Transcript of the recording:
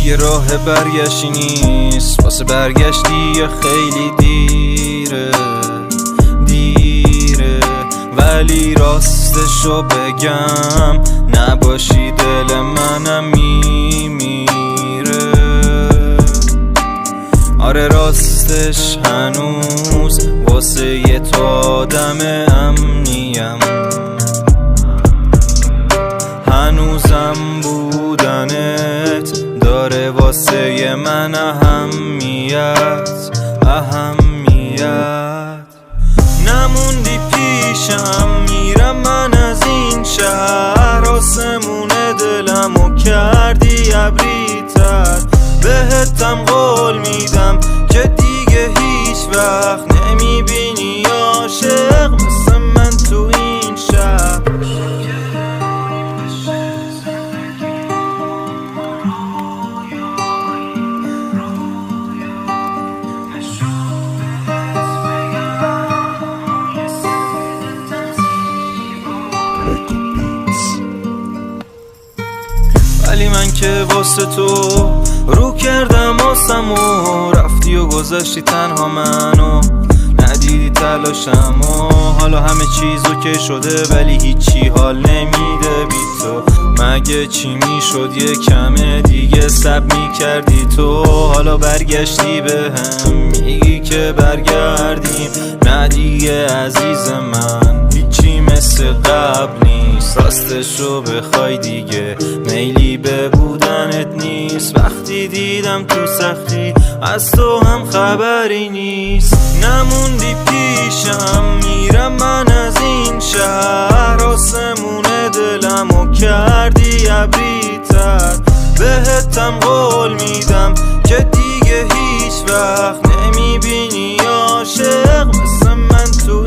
دیگه راه برگشتی نیست، واسه برگشتی یا خیلی دیره ولی راستشو بگم نباشی دل منم میمیره. آره راستش هنوز واسه یه تو آدم امنیم، هنوزم بودنت داره واسه یه من اهمیت. نموندی پیشم، میرم من از این شهر، آسمون دلمو کردی ابری‌تر. بهتم قول میدم که دیگه هیچ وقت نمیبینی عاشق مثل من تو این شهر. ولی من که واسه تو رو کردم آسم و رفتی و گذاشتی تنها منو، ندیدی تلاشم و حالا همه چیزو که شده ولی هیچی حال نمیده بی تو. مگه چی میشد یه کمه دیگه سب میکردی تو، حالا برگشتی به هم میگی که برگردیم. نه دیگه عزیز من هیچی مثل قبل نیست، راستشو بخوای دیگه میلی به بودنت نیست. وقتی دیدم تو سختی از تو هم خبری نیست، نموندی پیشم، میرم من از این شهر، آسمون دلمو کردی ابری‌تر. بهتم قول میدم که دیگه هیچ وقت نمیبینی عاشق مثل من تو